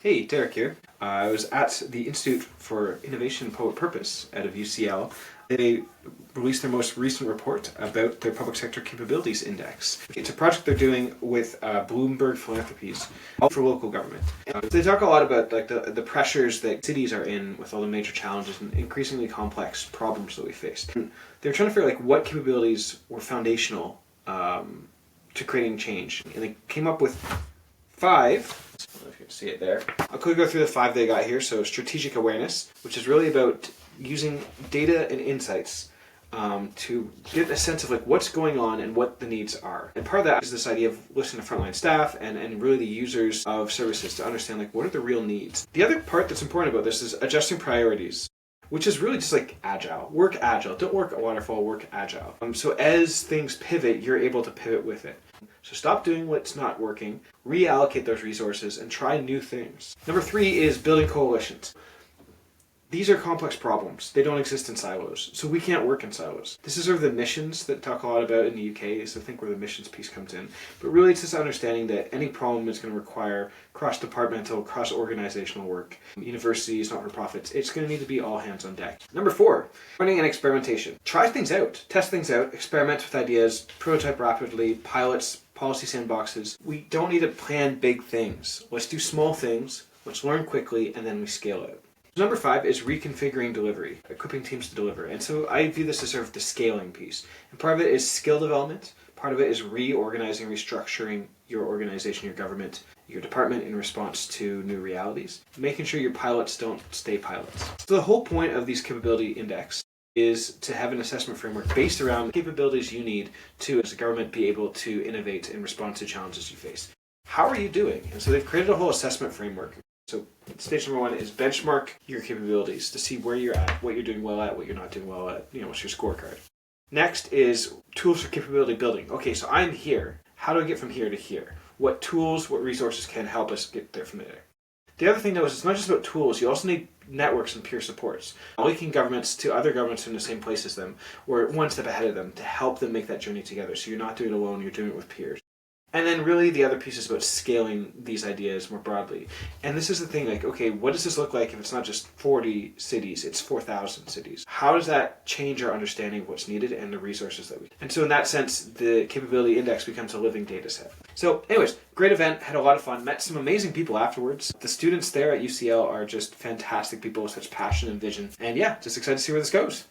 Hey, Derek here. I was at the Institute for Innovation and Public Purpose out of UCL. They released their most recent report about their Public Sector Capabilities Index. It's a project they're doing with Bloomberg Philanthropies for local government. They talk a lot about the pressures that cities are in with all the major challenges and increasingly complex problems that we face. They're trying to figure out what capabilities were foundational to creating change. And they came up with 5. I don't know if you can see it there. I'll quickly go through the 5 they got here. So strategic awareness, which is really about using data and insights to get a sense of what's going on and what the needs are. And part of that is this idea of listening to frontline staff and really the users of services to understand what are the real needs. The other part that's important about this is adjusting priorities, which is really just agile. Work agile. Don't work waterfall, work agile. So as things pivot, you're able to pivot with it. So stop doing what's not working, reallocate those resources, and try new things. Number 3 is building coalitions. These are complex problems. They don't exist in silos, so we can't work in silos. This is sort of the missions that talk a lot about in the UK, so I think where the missions piece comes in. But really it's this understanding that any problem is going to require cross-departmental, cross-organizational work. Universities, not-for-profits, it's going to need to be all hands on deck. Number 4, learning and experimentation. Try things out, test things out, experiment with ideas, prototype rapidly, pilots, policy sandboxes. We don't need to plan big things. Let's do small things, let's learn quickly, and then we scale out. Number 5 is reconfiguring delivery, equipping teams to deliver. And so I view this as sort of the scaling piece. And part of it is skill development. Part of it is reorganizing, restructuring your organization, your government, your department in response to new realities. Making sure your pilots don't stay pilots. So the whole point of these capability index is to have an assessment framework based around the capabilities you need to, as a government, be able to innovate in response to challenges you face. How are you doing? And so they've created a whole assessment framework. So stage number 1 is benchmark your capabilities to see where you're at, what you're doing well at, what you're not doing well at, what's your scorecard. Next is tools for capability building. Okay, so I'm here. How do I get from here to here? What tools, what resources can help us get there from there? The other thing though is it's not just about tools, you also need networks and peer supports. Linking governments to other governments in the same place as them, or one step ahead of them to help them make that journey together. So you're not doing it alone, you're doing it with peers. And then really the other piece is about scaling these ideas more broadly. And this is the thing, okay, what does this look like if it's not just 40 cities, it's 4,000 cities? How does that change our understanding of what's needed and the resources that we need? And so in that sense, the capability index becomes a living data set. So anyways, great event, had a lot of fun, met some amazing people afterwards. The students there at UCL are just fantastic people with such passion and vision. And yeah, just excited to see where this goes.